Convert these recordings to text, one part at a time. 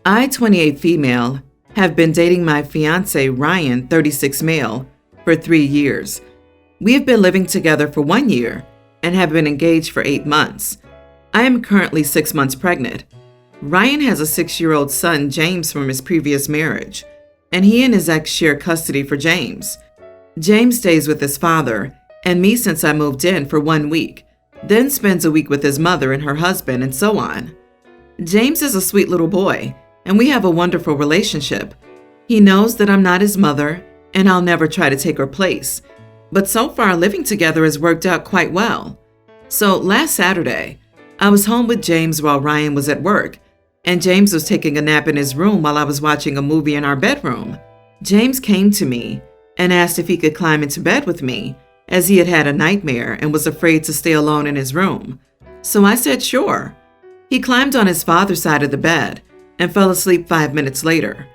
I, 28 female, have been dating my fiance, Ryan, 36 male, for 3 years. We have been living together for 1 year and have been engaged for 8 months. I am currently 6 months pregnant. Ryan has a 6-year-old son, James, from his previous marriage, and he and his ex share custody for James. James stays with his father and me since I moved in for 1 week, then spends a week with his mother and her husband, and so on. James is a sweet little boy, and we have a wonderful relationship. He knows that I'm not his mother, and I'll never try to take her place. But so far, living together has worked out quite well. So last Saturday, I was home with James while Ryan was at work, and James was taking a nap in his room while I was watching a movie in our bedroom. James came to me and asked if he could climb into bed with me, as he had had a nightmare and was afraid to stay alone in his room. So I said sure. He climbed on his father's side of the bed and fell asleep 5 minutes later.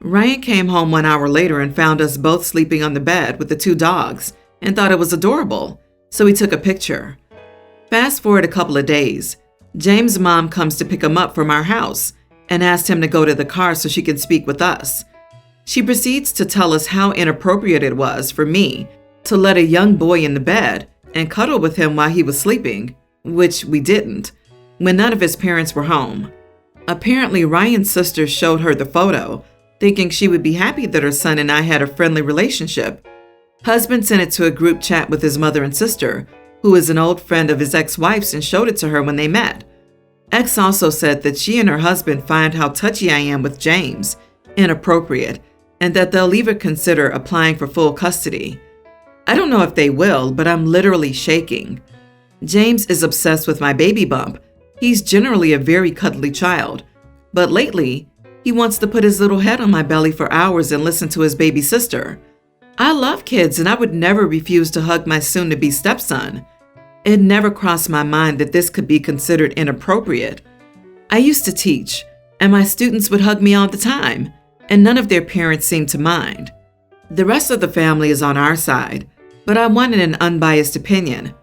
Ryan came home 1 hour later and found us both sleeping on the bed with the 2 dogs and thought it was adorable, so he took a picture. Fast forward a couple of days, James' mom comes to pick him up from our house and asked him to go to the car so she can speak with us. She proceeds to tell us how inappropriate it was for me to let a young boy in the bed and cuddle with him while he was sleeping, which we didn't, when none of his parents were home. Apparently, Ryan's sister showed her the photo, thinking she would be happy that her son and I had a friendly relationship. Husband sent it to a group chat with his mother and sister, who is an old friend of his ex-wife's, and showed it to her when they met. Ex also said that she and her husband find how touchy I am with James inappropriate, and that they'll even consider applying for full custody. I don't know if they will, but I'm literally shaking. James is obsessed with my baby bump. He's generally a very cuddly child, but lately, he wants to put his little head on my belly for hours and listen to his baby sister. I love kids, and I would never refuse to hug my soon-to-be stepson. It never crossed my mind that this could be considered inappropriate. I used to teach, and my students would hug me all the time, and none of their parents seemed to mind. The rest of the family is on our side, but I wanted an unbiased opinion.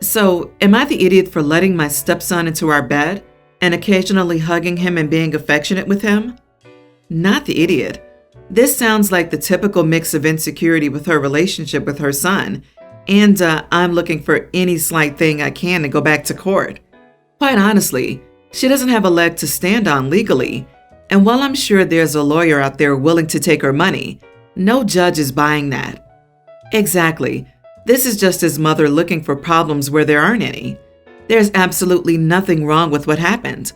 So, am I the idiot for letting my stepson into our bed and occasionally hugging him and being affectionate with him? Not the idiot. This sounds like the typical mix of insecurity with her relationship with her son, and I'm looking for any slight thing I can to go back to court. Quite honestly, she doesn't have a leg to stand on legally, and while I'm sure there's a lawyer out there willing to take her money, no judge is buying that. Exactly. This is just his mother looking for problems where there aren't any. There's absolutely nothing wrong with what happened.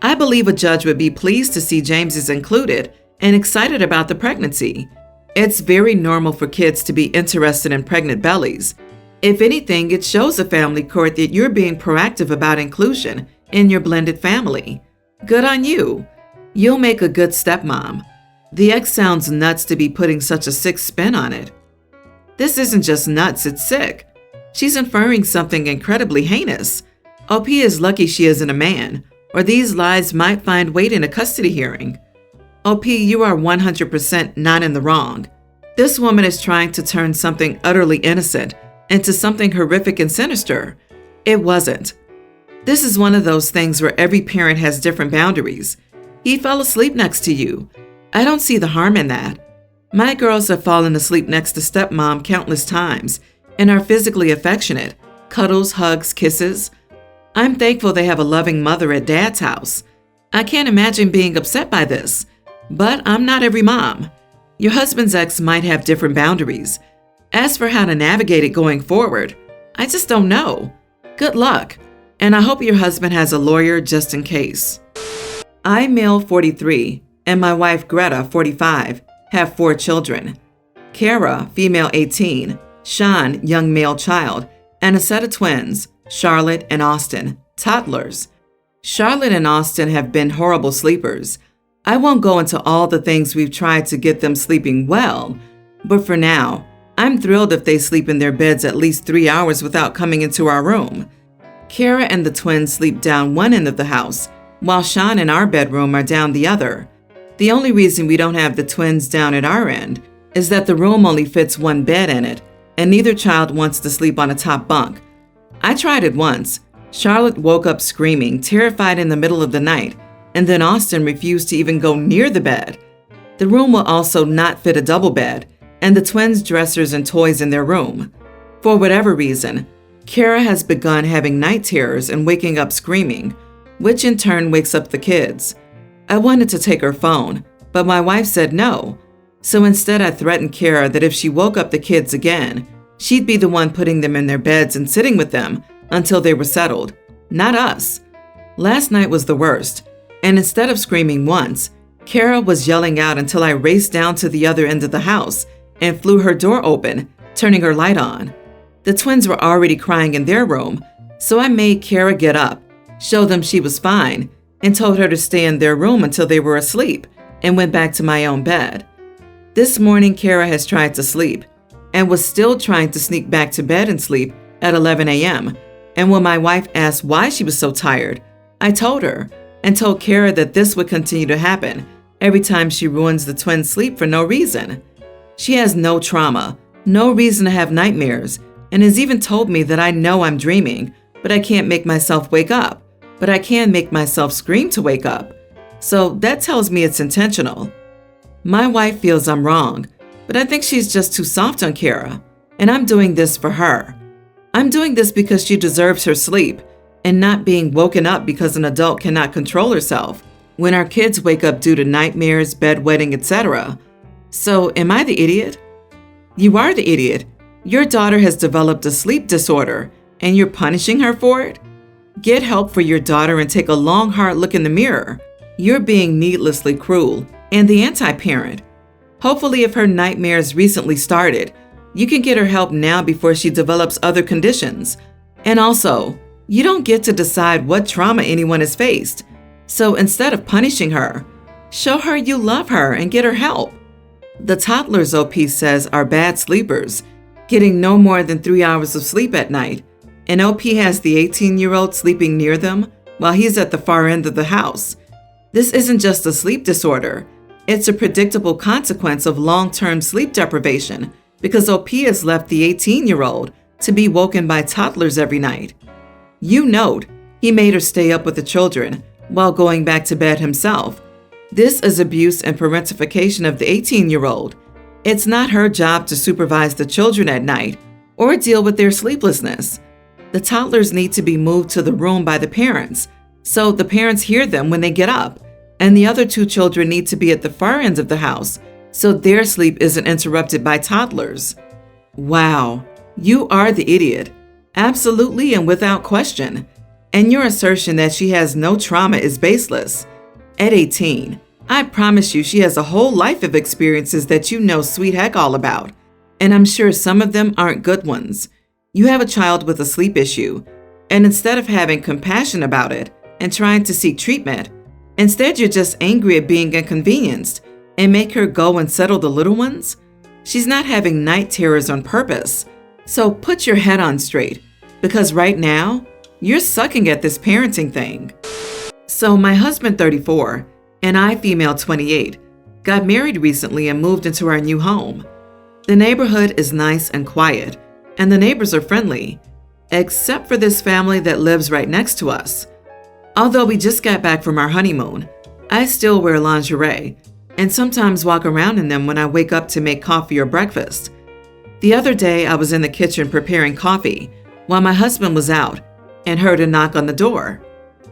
I believe a judge would be pleased to see James is included and excited about the pregnancy. It's very normal for kids to be interested in pregnant bellies. If anything, it shows a family court that you're being proactive about inclusion in your blended family. Good on you. You'll make a good stepmom. The ex sounds nuts to be putting such a sick spin on it. This isn't just nuts, it's sick. She's inferring something incredibly heinous. OP is lucky she isn't a man, or these lies might find weight in a custody hearing. OP, you are 100% not in the wrong. This woman is trying to turn something utterly innocent into something horrific and sinister. It wasn't. This is one of those things where every parent has different boundaries. He fell asleep next to you. I don't see the harm in that. My girls have fallen asleep next to stepmom countless times and are physically affectionate, cuddles, hugs, kisses. I'm thankful they have a loving mother at dad's house. I can't imagine being upset by this, but I'm not every mom. Your husband's ex might have different boundaries. As for how to navigate it going forward, I just don't know. Good luck, and I hope your husband has a lawyer just in case. I, male 43, and my wife Greta, 45, have 4 children. Kara, female 18, Sean, young male child, and a set of twins, Charlotte and Austin, toddlers. Charlotte and Austin have been horrible sleepers. I won't go into all the things we've tried to get them sleeping well, but for now, I'm thrilled if they sleep in their beds at least 3 hours without coming into our room. Kara and the twins sleep down one end of the house, while Sean and our bedroom are down the other. The only reason we don't have the twins down at our end is that the room only fits one bed in it, and neither child wants to sleep on a top bunk. I tried it once. Charlotte woke up screaming, terrified in the middle of the night, and then Austin refused to even go near the bed. The room will also not fit a double bed, and the twins' dressers and toys in their room. For whatever reason, Kara has begun having night terrors and waking up screaming, which in turn wakes up the kids. I wanted to take her phone, but my wife said no. So instead I threatened Kara that if she woke up the kids again, she'd be the one putting them in their beds and sitting with them until they were settled, not us. Last night was the worst, and instead of screaming once, Kara was yelling out until I raced down to the other end of the house and flew her door open, turning her light on. The twins were already crying in their room, so I made Kara get up, showed them she was fine, and told her to stay in their room until they were asleep, and went back to my own bed. This morning, Kara has tried to sleep and was still trying to sneak back to bed and sleep at 11 a.m. And when my wife asked why she was so tired, I told her and told Kara that this would continue to happen every time she ruins the twins' sleep for no reason. She has no trauma, no reason to have nightmares, and has even told me that I know I'm dreaming, but I can't make myself wake up, but I can make myself scream to wake up. So that tells me it's intentional. My wife feels I'm wrong, but I think she's just too soft on Kara, and I'm doing this for her. I'm doing this because she deserves her sleep and not being woken up because an adult cannot control herself when our kids wake up due to nightmares, bedwetting, etc. So am I the idiot? You are the idiot. Your daughter has developed a sleep disorder and you're punishing her for it? Get help for your daughter and take a long, hard look in the mirror. You're being needlessly cruel and the anti-parent. Hopefully, if her nightmares recently started, you can get her help now before she develops other conditions. And also, you don't get to decide what trauma anyone has faced. So instead of punishing her, show her you love her and get her help. The toddlers OP says are bad sleepers, getting no more than 3 hours of sleep at night. And OP has the 18-year-old sleeping near them while he's at the far end of the house. This isn't just a sleep disorder. It's a predictable consequence of long-term sleep deprivation because OP has left the 18-year-old to be woken by toddlers every night. You note, he made her stay up with the children while going back to bed himself. This is abuse and parentification of the 18-year-old. It's not her job to supervise the children at night or deal with their sleeplessness. The toddlers need to be moved to the room by the parents, so the parents hear them when they get up, and the other 2 children need to be at the far end of the house, so their sleep isn't interrupted by toddlers. Wow, you are the idiot, absolutely and without question. And your assertion that she has no trauma is baseless. At 18, I promise you she has a whole life of experiences that you know sweet heck all about, and I'm sure some of them aren't good ones. You have a child with a sleep issue, and instead of having compassion about it and trying to seek treatment, instead you're just angry at being inconvenienced and make her go and settle the little ones? She's not having night terrors on purpose. So put your head on straight, because right now, you're sucking at this parenting thing. So my husband, 34, and I, female 28, got married recently and moved into our new home. The neighborhood is nice and quiet, and the neighbors are friendly, except for this family that lives right next to us. Although we just got back from our honeymoon, I still wear lingerie and sometimes walk around in them when I wake up to make coffee or breakfast. The other day, I was in the kitchen preparing coffee while my husband was out and heard a knock on the door.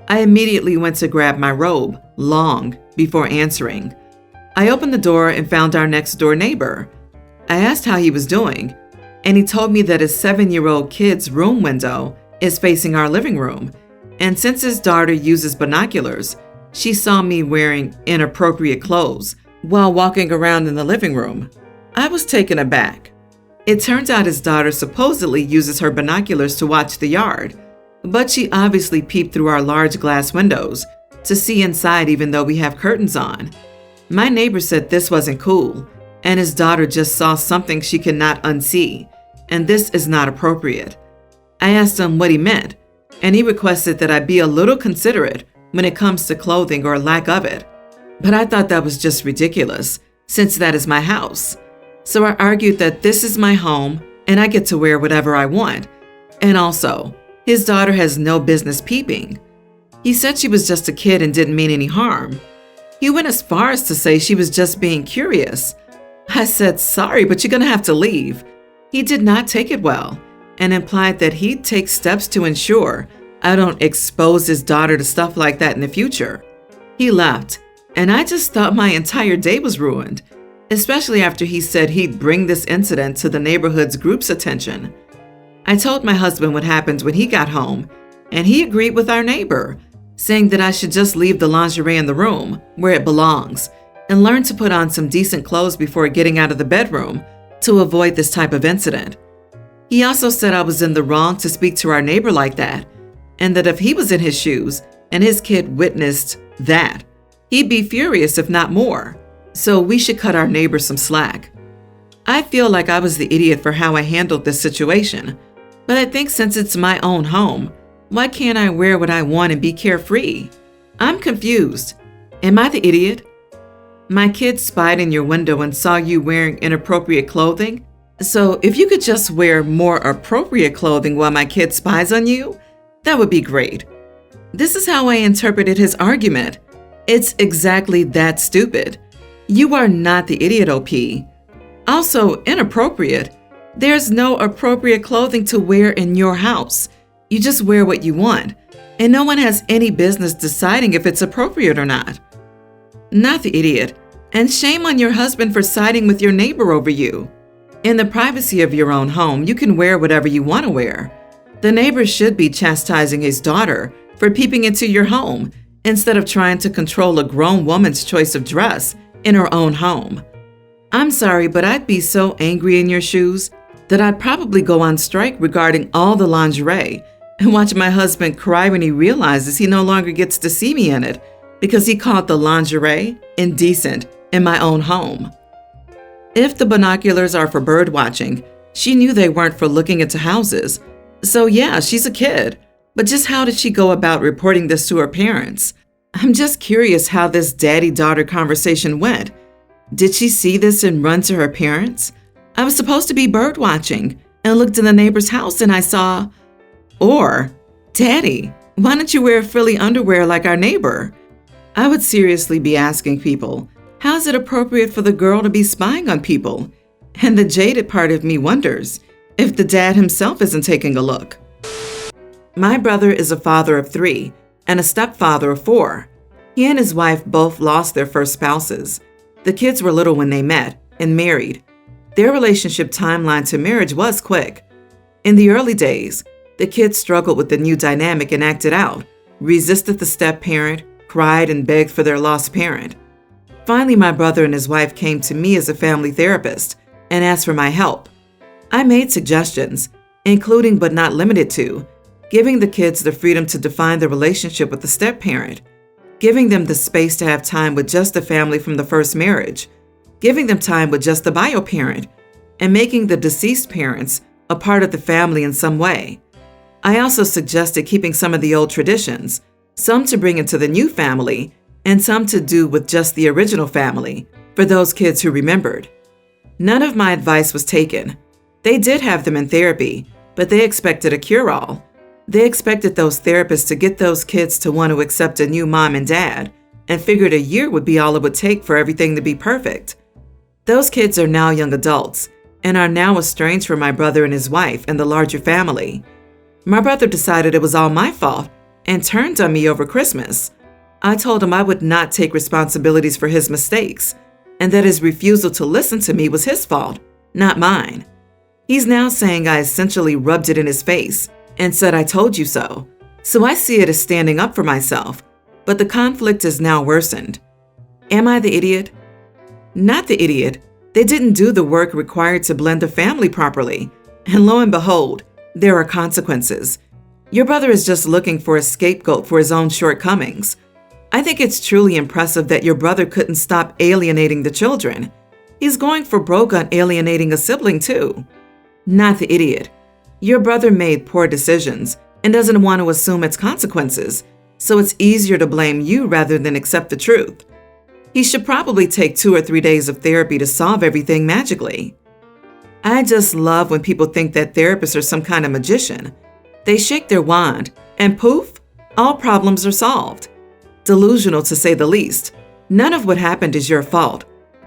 I immediately went to grab my robe, long before answering. I opened the door and found our next door neighbor. I asked how he was doing, and he told me that his 7-year-old kid's room window is facing our living room, and since his daughter uses binoculars, she saw me wearing inappropriate clothes while walking around in the living room. I was taken aback. It turns out his daughter supposedly uses her binoculars to watch the yard, but she obviously peeped through our large glass windows to see inside even though we have curtains on. My neighbor said this wasn't cool, and his daughter just saw something she cannot unsee, and this is not appropriate. I asked him what he meant, and he requested that I be a little considerate when it comes to clothing or lack of it. But I thought that was just ridiculous, since that is my house. So I argued that this is my home and I get to wear whatever I want. And also, his daughter has no business peeping. He said she was just a kid and didn't mean any harm. He went as far as to say she was just being curious. I said, sorry, but you're going to have to leave. He did not take it well and implied that he'd take steps to ensure I don't expose his daughter to stuff like that in the future. He left, and I just thought my entire day was ruined, especially after he said he'd bring this incident to the neighborhood's group's attention. I told my husband what happened when he got home, and he agreed with our neighbor, saying that I should just leave the lingerie in the room where it belongs and learn to put on some decent clothes before getting out of the bedroom to avoid this type of incident. He also said I was in the wrong to speak to our neighbor like that, and that if he was in his shoes and his kid witnessed that, he'd be furious if not more, so we should cut our neighbor some slack. I feel like I was the idiot for how I handled this situation, but I think since it's my own home, why can't I wear what I want and be carefree? I'm confused. Am I the idiot? My kid spied in your window and saw you wearing inappropriate clothing. So if you could just wear more appropriate clothing while my kid spies on you, that would be great. This is how I interpreted his argument. It's exactly that stupid. You are not the idiot, OP. Also, inappropriate. There's no appropriate clothing to wear in your house. You just wear what you want, and no one has any business deciding if it's appropriate or not. Not the idiot, and shame on your husband for siding with your neighbor over you. In the privacy of your own home, you can wear whatever you want to wear. The neighbor should be chastising his daughter for peeping into your home instead of trying to control a grown woman's choice of dress in her own home. I'm sorry, but I'd be so angry in your shoes that I'd probably go on strike regarding all the lingerie and watch my husband cry when he realizes he no longer gets to see me in it because he called the lingerie indecent in my own home. If the binoculars are for bird watching, she knew they weren't for looking into houses. So yeah, she's a kid, but just how did she go about reporting this to her parents? I'm just curious how this daddy-daughter conversation went. Did she see this and run to her parents? I was supposed to be bird watching and looked in the neighbor's house and I saw... Or, Daddy, why don't you wear frilly underwear like our neighbor? I would seriously be asking people, how is it appropriate for the girl to be spying on people? And the jaded part of me wonders if the dad himself isn't taking a look. My brother is a father of 3 and a stepfather of 4. He and his wife both lost their first spouses. The kids were little when they met and married. Their relationship timeline to marriage was quick. In the early days, the kids struggled with the new dynamic and acted out, resisted the step-parent, cried and begged for their lost parent. Finally, my brother and his wife came to me as a family therapist and asked for my help. I made suggestions, including but not limited to, giving the kids the freedom to define the relationship with the step-parent, giving them the space to have time with just the family from the first marriage, giving them time with just the bio parent, and making the deceased parents a part of the family in some way. I also suggested keeping some of the old traditions, some to bring into the new family, and some to do with just the original family, for those kids who remembered. None of my advice was taken. They did have them in therapy, but they expected a cure-all. They expected those therapists to get those kids to want to accept a new mom and dad, and figured a year would be all it would take for everything to be perfect. Those kids are now young adults, and are now estranged from my brother and his wife and the larger family. My brother decided it was all my fault and turned on me over Christmas. I told him I would not take responsibilities for his mistakes, and that his refusal to listen to me was his fault, not mine. He's now saying I essentially rubbed it in his face and said I told you so. So I see it as standing up for myself, but the conflict is now worsened. Am I the idiot? Not the idiot. They didn't do the work required to blend the family properly, and lo and behold, there are consequences. Your brother is just looking for a scapegoat for his own shortcomings. I think it's truly impressive that your brother couldn't stop alienating the children. He's going for broke on alienating a sibling too. Not the idiot. Your brother made poor decisions and doesn't want to assume its consequences, so it's easier to blame you rather than accept the truth. He should probably take 2 or 3 days of therapy to solve everything magically. I just love when people think that therapists are some kind of magician. They shake their wand and poof, all problems are solved. Delusional to say the least. None of what happened is your fault.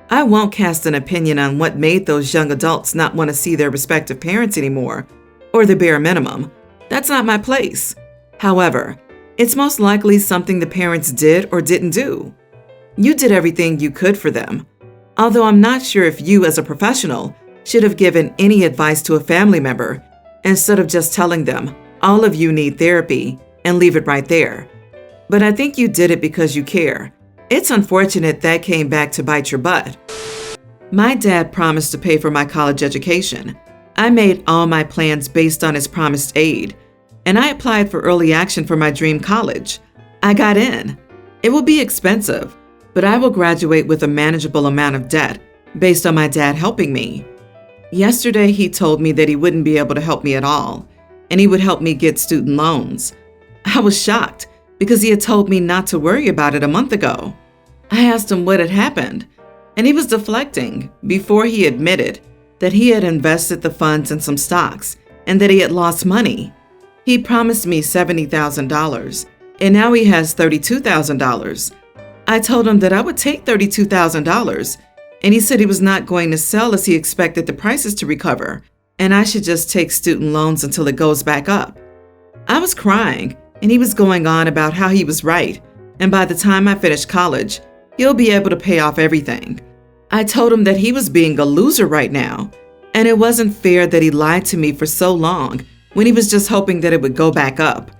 I won't cast an opinion on what made those young adults not want to see their respective parents anymore, or the bare minimum. That's not my place. However, it's most likely something the parents did or didn't do. You did everything you could for them. Although I'm not sure if you, as a professional, should have given any advice to a family member instead of just telling them, all of you need therapy, and leave it right there. But I think you did it because you care. It's unfortunate that came back to bite your butt. My dad promised to pay for my college education. I made all my plans based on his promised aid, and I applied for early action for my dream college. I got in. It will be expensive, but I will graduate with a manageable amount of debt based on my dad helping me. Yesterday, he told me that he wouldn't be able to help me at all, and he would help me get student loans. I was shocked because he had told me not to worry about it a month ago. I asked him what had happened, and he was deflecting before he admitted that he had invested the funds in some stocks and that he had lost money. He promised me $70,000, and now he has $32,000. I told him that I would take $32,000, and he said he was not going to sell as he expected the prices to recover, and I should just take student loans until it goes back up. I was crying, and he was going on about how he was right, and by the time I finish college, he'll be able to pay off everything. I told him that he was being a loser right now, and it wasn't fair that he lied to me for so long when he was just hoping that it would go back up.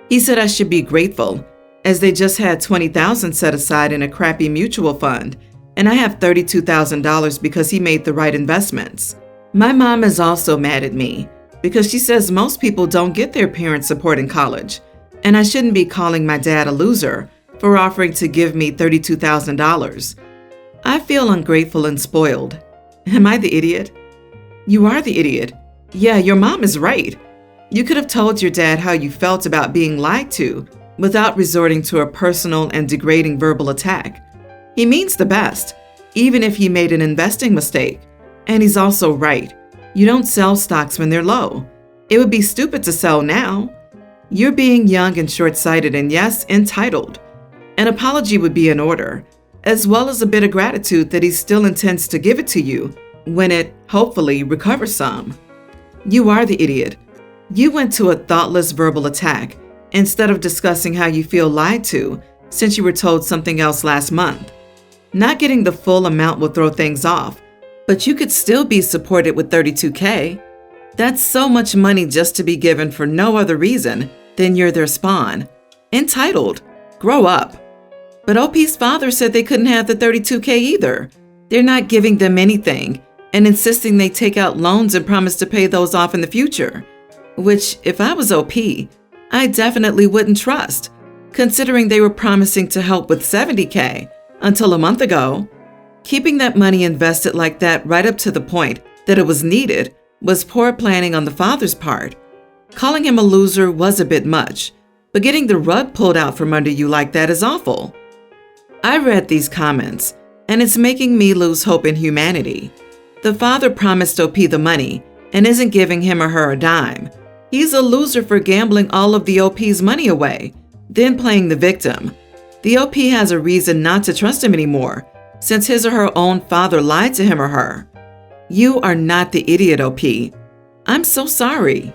He said I should be grateful, as they just had $20,000 set aside in a crappy mutual fund, and I have $32,000 because he made the right investments. My mom is also mad at me because she says most people don't get their parents' support in college, and I shouldn't be calling my dad a loser for offering to give me $32,000. I feel ungrateful and spoiled. Am I the idiot? You are the idiot. Yeah, your mom is right. You could have told your dad how you felt about being lied to without resorting to a personal and degrading verbal attack. He means the best, even if he made an investing mistake. And he's also right. You don't sell stocks when they're low. It would be stupid to sell now. You're being young and short-sighted and, yes, entitled. An apology would be in order, as well as a bit of gratitude that he still intends to give it to you when it, hopefully, recovers some. You are the idiot. You went to a thoughtless verbal attack instead of discussing how you feel lied to since you were told something else last month. Not getting the full amount will throw things off, but you could still be supported with $32K. That's so much money just to be given for no other reason than you're their spawn. Entitled. Grow up. But OP's father said they couldn't have the $32K either. They're not giving them anything and insisting they take out loans and promise to pay those off in the future. Which, if I was OP, I definitely wouldn't trust, considering they were promising to help with $70K until a month ago. Keeping that money invested like that right up to the point that it was needed was poor planning on the father's part. Calling him a loser was a bit much, but getting the rug pulled out from under you like that is awful. I read these comments, and it's making me lose hope in humanity. The father promised OP the money and isn't giving him or her a dime. He's a loser for gambling all of the OP's money away, then playing the victim. The OP has a reason not to trust him anymore, since his or her own father lied to him or her. You are not the idiot, OP. I'm so sorry.